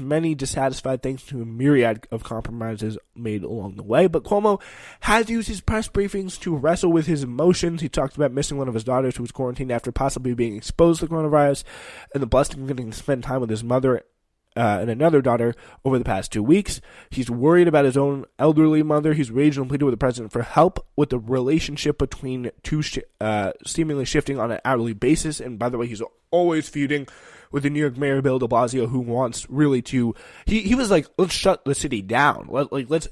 many dissatisfied thanks to a myriad of compromises made along the way. But Cuomo has used his press briefings to wrestle with his emotions. He talked about missing one of his daughters who was quarantined after possibly being exposed to the coronavirus, and the blessing of getting to spend time with his mother and another daughter over the past 2 weeks. He's worried about his own elderly mother. He's raged and pleaded with the president for help with the relationship between two seemingly shifting on an hourly basis. And by the way, he's always feuding with the New York Mayor Bill de Blasio, who wants really to. He was like, let's shut the city down. Let's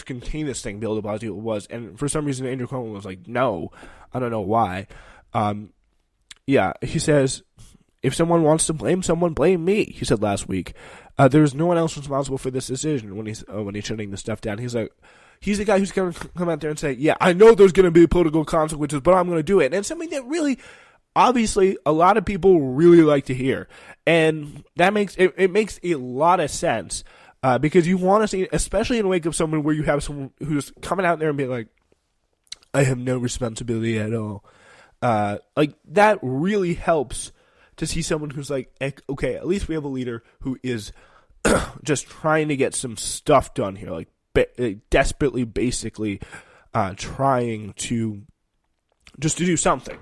contain this thing. Bill de Blasio was, and for some reason Andrew Cuomo was like, no, I don't know why. He says, if someone wants to blame someone, blame me, he said last week. There's no one else responsible for this decision when he's shutting this stuff down. He's like, he's the guy who's going to come out there and say, yeah, I know there's going to be political consequences, but I'm going to do it. And it's something that really, obviously, a lot of people really like to hear. And that makes, it makes a lot of sense. Because you want to see, especially in the wake of someone where you have someone who's coming out there and being like, I have no responsibility at all. Like, that really helps to see someone who's like, okay, at least we have a leader who is just trying to get some stuff done here, like desperately, basically trying to just to do something.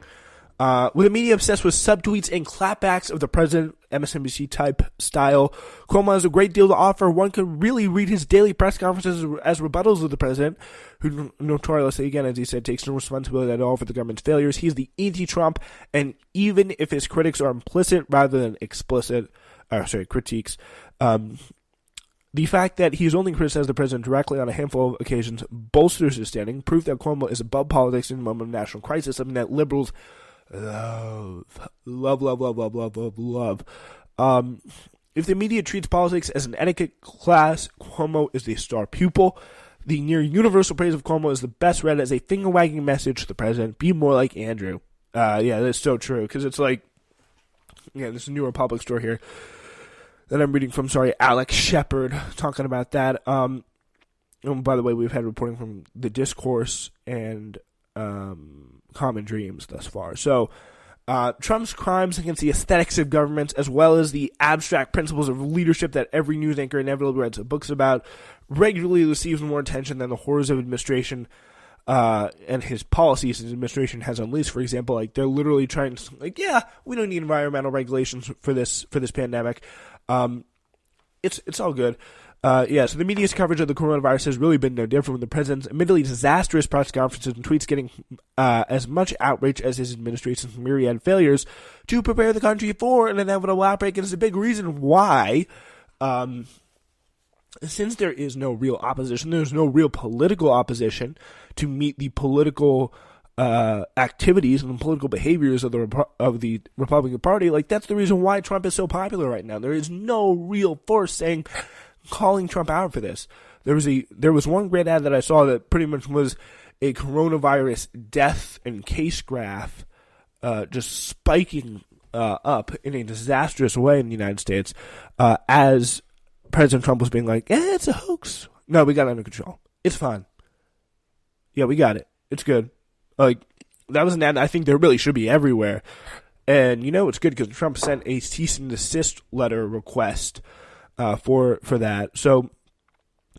With the media obsessed with subtweets and clapbacks of the president, MSNBC type style, Cuomo has a great deal to offer. One could really read his daily press conferences as rebuttals of the president, who notoriously, again, as he said, takes no responsibility at all for the government's failures. He's the anti-Trump, and even if his critics are implicit rather than explicit, critiques, the fact that he's only criticized the president directly on a handful of occasions bolsters his standing, proof that Cuomo is above politics in a moment of national crisis, something that liberals love. If the media treats politics as an etiquette class, Cuomo is the star pupil. The near universal praise of Cuomo is the best read as a finger-wagging message to the president. Be more like Andrew. That's so true. Because it's like, this is a New Republic store here that I'm reading from. Alex Shepard talking about that. And by the way, we've had reporting from The Discourse and Common Dreams thus far. So, Trump's crimes against the aesthetics of government, as well as the abstract principles of leadership that every news anchor inevitably writes books about, regularly receives more attention than the horrors of administration and his policies his administration has unleashed. For example, like, they're literally trying to, like, we don't need environmental regulations for this pandemic. It's all good. So the media's coverage of the coronavirus has really been no different, with the president's admittedly disastrous press conferences and tweets getting as much outrage as his administration's myriad failures to prepare the country for an inevitable outbreak. And it's a big reason why, since there is no real opposition, there's no real political opposition to meet the political activities and the political behaviors of the Republican Party. Like, that's the reason why Trump is so popular right now. There is no real force calling Trump out for this. There was one great ad that I saw that pretty much was a coronavirus death and case graph just spiking up in a disastrous way in the United States as President Trump was being like, it's a hoax. No, we got it under control. It's fine. Yeah, we got it. It's good. Like, that was an ad I think there really should be everywhere. And it's good because Trump sent a cease and desist letter request for that. So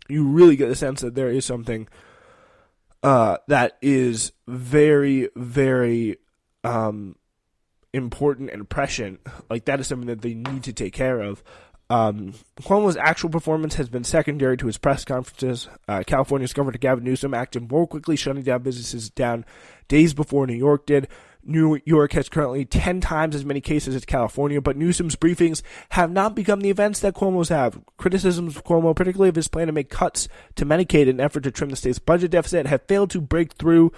you really get the sense that there is something that is very, very important and prescient. Like, that is something that they need to take care of. Cuomo's actual performance has been secondary to his press conferences. California's Governor Gavin Newsom acted more quickly, shutting down businesses down days before New York did. New York has currently 10 times as many cases as California, but Newsom's briefings have not become the events that Cuomo's have. Criticisms of Cuomo, particularly of his plan to make cuts to Medicaid in an effort to trim the state's budget deficit, have failed to break through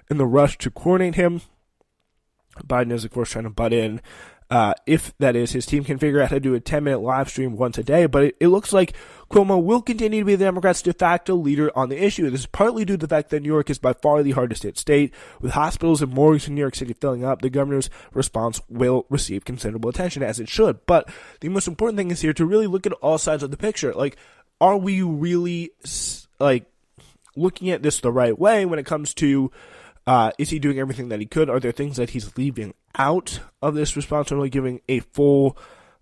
in the rush to coordinate him. Biden is, of course, trying to butt in. If, that is, his team can figure out how to do a 10-minute live stream once a day. But it looks like Cuomo will continue to be the Democrats' de facto leader on the issue. This is partly due to the fact that New York is by far the hardest hit state. With hospitals and morgues in New York City filling up, the governor's response will receive considerable attention, as it should. But the most important thing is here to really look at all sides of the picture. Like, are we really, looking at this the right way when it comes to is he doing everything that he could? Are there things that he's leaving out of this response, or really giving a full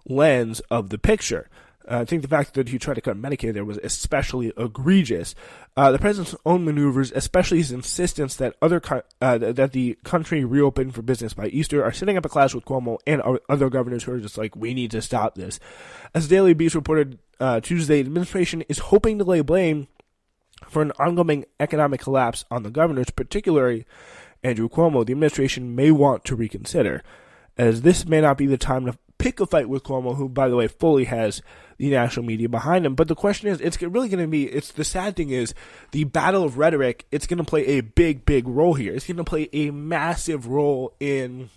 lens of the picture? I think the fact that he tried to cut Medicaid there was especially egregious. The president's own maneuvers, especially his insistence that that the country reopen for business by Easter, are setting up a clash with Cuomo and other governors who are just like, we need to stop this. As Daily Beast reported Tuesday, the administration is hoping to lay blame for an ongoing economic collapse on the governors, particularly Andrew Cuomo. The administration may want to reconsider, as this may not be the time to pick a fight with Cuomo, who, by the way, fully has the national media behind him. But the question is, it's really going to be, the sad thing is, the battle of rhetoric, it's going to play a big, big role here. It's going to play a massive role in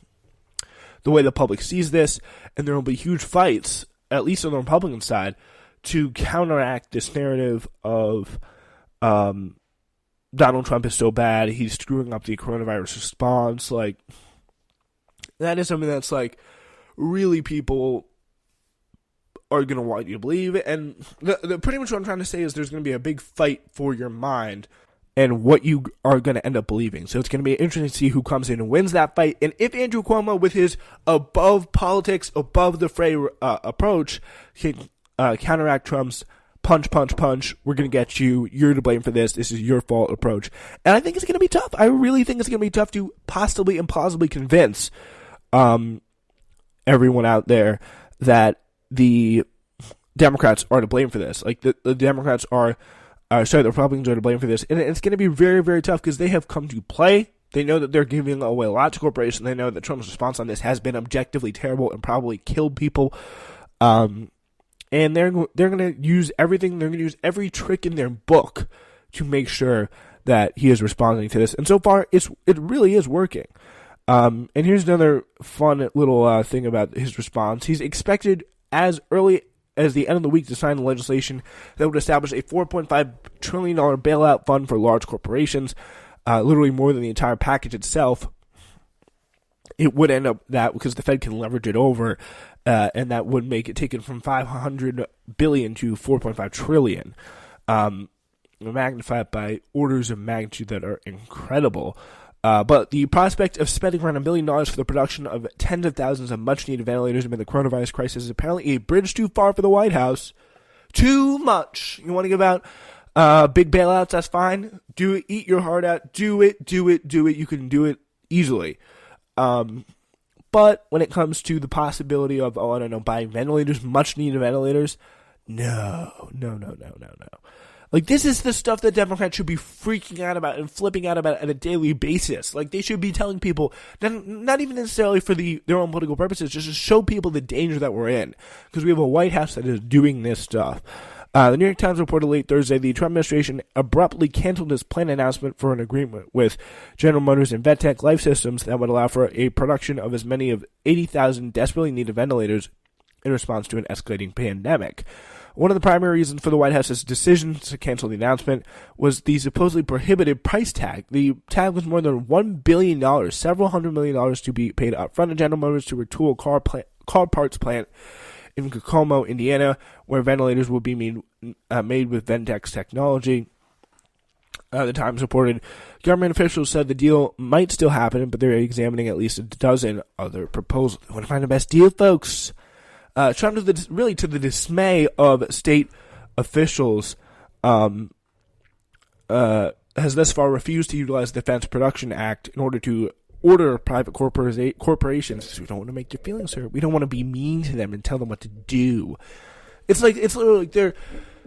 the way the public sees this, and there will be huge fights, at least on the Republican side, to counteract this narrative of Donald Trump is so bad, he's screwing up the coronavirus response. Like, that is something that's like, really people are going to want you to believe it. And pretty much what I'm trying to say is there's going to be a big fight for your mind and what you are going to end up believing. So it's going to be interesting to see who comes in and wins that fight. And if Andrew Cuomo, with his above politics, above the fray approach, can counteract Trump's punch, we're going to get you, you're to blame for this is your fault approach. And I think it's going to be tough. I really think it's going to be tough to possibly and plausibly convince everyone out there that the Democrats are to blame for this. Like, the Democrats the Republicans are to blame for this. And it's going to be very, very tough because they have come to play. They know that they're giving away a lot to corporations. They know that Trump's response on this has been objectively terrible and probably killed people. And they're going to use everything. They're going to use every trick in their book to make sure that he is responding to this. And so far, it really is working. And here's another fun little thing about his response. He's expected as early as the end of the week to sign the legislation that would establish a $4.5 trillion bailout fund for large corporations, literally more than the entire package itself. It would end up that because the Fed can leverage it over, and that would make it taken from $500 billion to $4.5 trillion, magnified by orders of magnitude that are incredible. But the prospect of spending around $1 billion for the production of tens of thousands of much-needed ventilators amid the coronavirus crisis is apparently a bridge too far for the White House. Too much. You want to give out big bailouts? That's fine. Do it. Eat your heart out. Do it. You can do it easily. But when it comes to the possibility of, buying ventilators, much-needed ventilators, no. Like, this is the stuff that Democrats should be freaking out about and flipping out about on a daily basis. Like, they should be telling people, not even necessarily for their own political purposes, just to show people the danger that we're in. Because we have a White House that is doing this stuff. The New York Times reported late Thursday the Trump administration abruptly canceled its planned announcement for an agreement with General Motors and VetTech Life Systems that would allow for a production of as many of 80,000 desperately needed ventilators in response to an escalating pandemic. One of the primary reasons for the White House's decision to cancel the announcement was the supposedly prohibitive price tag. The tag was more than $1 billion, several $100 million to be paid up front to General Motors to retool car parts plant in Kokomo, Indiana, where ventilators will be made with Ventex technology. The Times reported government officials said the deal might still happen, but they're examining at least a dozen other proposals. They want to find the best deal, folks. Trump, to the dismay of state officials, has thus far refused to utilize the Defense Production Act in order to order private corporations. We don't want to make their feelings hurt. We don't want to be mean to them and tell them what to do. It's literally like they're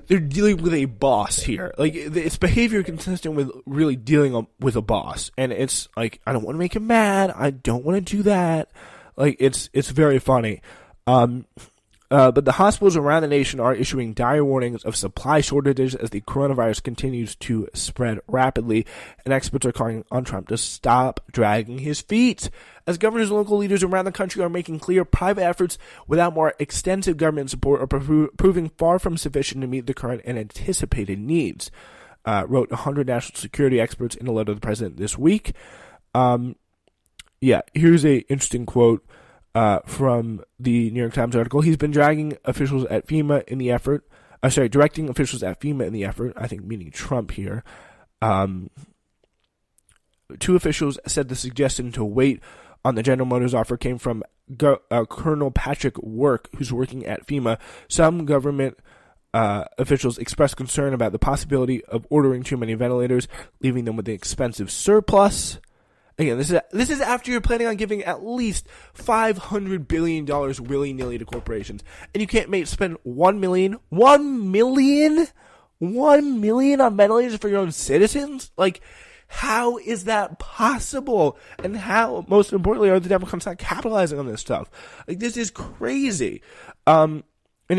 dealing with a boss here. Like, it's behavior consistent with really dealing with a boss, and it's like, I don't want to make him mad. I don't want to do that. Like, it's very funny. But the hospitals around the nation are issuing dire warnings of supply shortages as the coronavirus continues to spread rapidly, and experts are calling on Trump to stop dragging his feet. As governors and local leaders around the country are making clear, private efforts without more extensive government support are proving far from sufficient to meet the current and anticipated needs, wrote 100 national security experts in a letter to the president this week. Here's a interesting quote from the New York Times article. He's been directing officials at FEMA in the effort. I think meaning Trump here. Two officials said the suggestion to wait on the General Motors offer came from Colonel Patrick Work, who's working at FEMA. Some government officials expressed concern about the possibility of ordering too many ventilators, leaving them with an expensive surplus. Again, this is after you're planning on giving at least $500 billion willy-nilly to corporations, and you can't spend $1 million on ventilators for your own citizens? Like, how is that possible? And how, most importantly, are the Democrats not capitalizing on this stuff? Like, this is crazy. In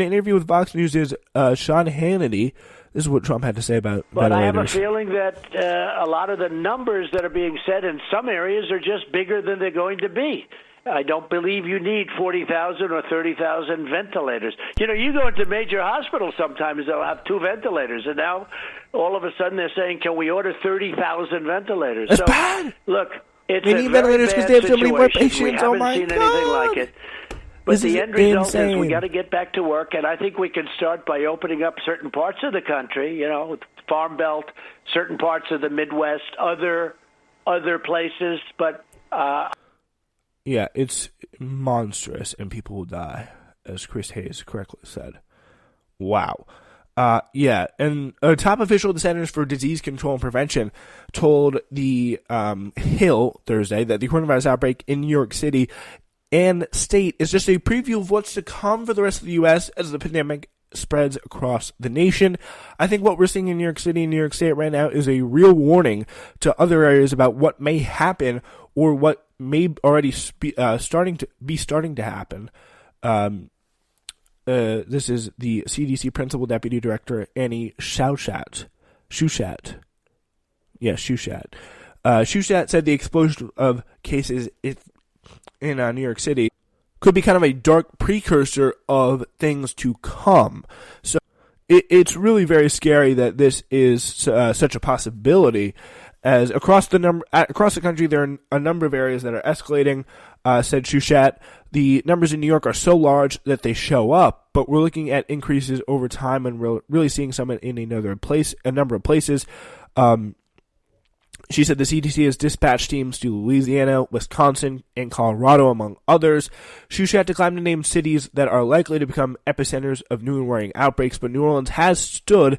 an interview with Fox News' Sean Hannity, this is what Trump had to say about But ventilators. I have a feeling that a lot of the numbers that are being said in some areas are just bigger than they're going to be. I don't believe you need 40,000 or 30,000 ventilators. You know, you go into major hospitals sometimes, they'll have 2 ventilators, and now all of a sudden they're saying, can we order 30,000 ventilators? That's bad. Look, it's they need a very ventilators because bad they have so many more situation. patients. We Oh haven't my seen God. anything like it. But the end result is we insane. got to get back to work, and I think we can start by opening up certain parts of the country, you know, Farm Belt, certain parts of the Midwest, other places, but yeah, it's monstrous, and people will die, as Chris Hayes correctly said. Wow. Yeah, and a top official of the Centers for Disease Control and Prevention told the Hill Thursday that the coronavirus outbreak in New York City and state is just a preview of what's to come for the rest of the U.S. as the pandemic spreads across the nation. I think what we're seeing in New York City and New York State right now is a real warning to other areas about what may happen or what may already starting to happen. This is the CDC Principal Deputy Director Annie Shushat. Shushat said the explosion of cases in New York City could be kind of a dark precursor of things to come. So it's really very scary that this is such a possibility. As across the country, there are a number of areas that are escalating. Said Shushat, the numbers in New York are so large that they show up, but we're looking at increases over time, and we're really seeing some in a number of places. She said the CDC has dispatched teams to Louisiana, Wisconsin, and Colorado, among others. Shushat declined to name cities that are likely to become epicenters of new and worrying outbreaks, but New Orleans has stood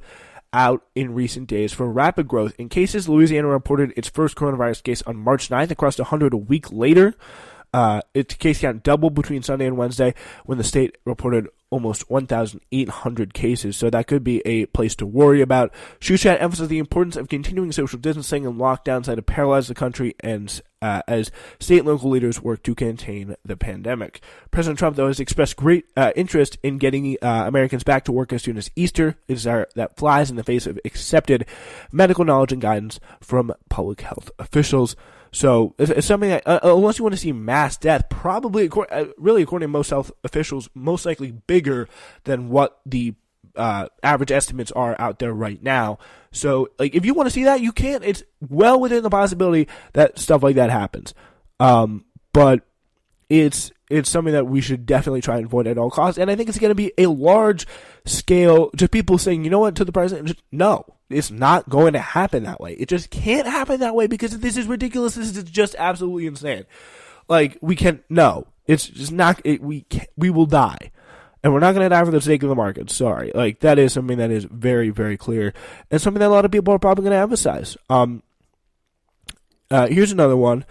out in recent days for rapid growth in cases. Louisiana reported its first coronavirus case on March 9th and crossed 100 a week later. Its case count doubled between Sunday and Wednesday when the state reported almost 1,800 cases, so that could be a place to worry about. Shushat emphasized the importance of continuing social distancing and lockdowns that have paralyzed the country and as state and local leaders work to contain the pandemic. President Trump, though, has expressed great interest in getting Americans back to work as soon as Easter. It is that flies in the face of accepted medical knowledge and guidance from public health officials. So it's something that, unless you want to see mass death, probably, really according to most health officials, most likely bigger than what the average estimates are out there right now. So, like, if you want to see that, you can. It's well within the possibility that stuff like that happens. But it's something that we should definitely try and avoid at all costs. And I think it's going to be a large scale, just people saying, you know what, to the president, just, no. It's not going to happen that way. It just can't happen that way because this is ridiculous. This is just absolutely insane. Like, we can't, no. It's just not, we will die. And we're not going to die for the sake of the market. Sorry. Like, that is something that is very, very clear. And something that a lot of people are probably going to emphasize. Here's another one.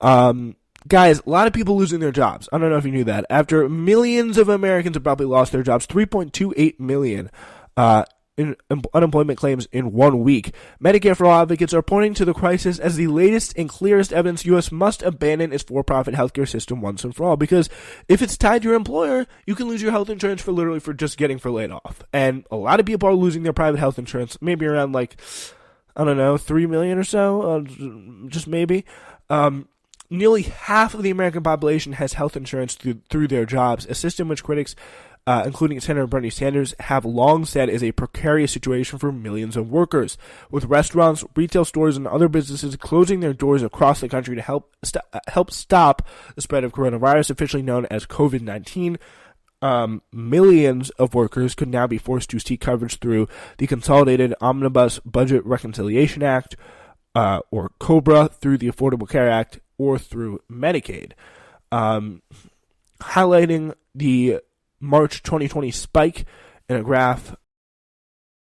Guys, a lot of people losing their jobs. I don't know if you knew that. After millions of Americans have probably lost their jobs, 3.28 million, in unemployment claims in 1 week. Medicare for All advocates are pointing to the crisis as the latest and clearest evidence the U.S. must abandon its for-profit healthcare system once and for all. Because if it's tied to your employer, you can lose your health insurance for just getting laid off. And a lot of people are losing their private health insurance, maybe around 3 million or so, just maybe. Nearly half of the American population has health insurance through their jobs, a system which critics, including Senator Bernie Sanders, have long said is a precarious situation for millions of workers, with restaurants, retail stores, and other businesses closing their doors across the country to help stop the spread of coronavirus, officially known as COVID-19. Millions of workers could now be forced to seek coverage through the Consolidated Omnibus Budget Reconciliation Act, or COBRA, through the Affordable Care Act, or through Medicaid. Highlighting the March 2020 spike in a graph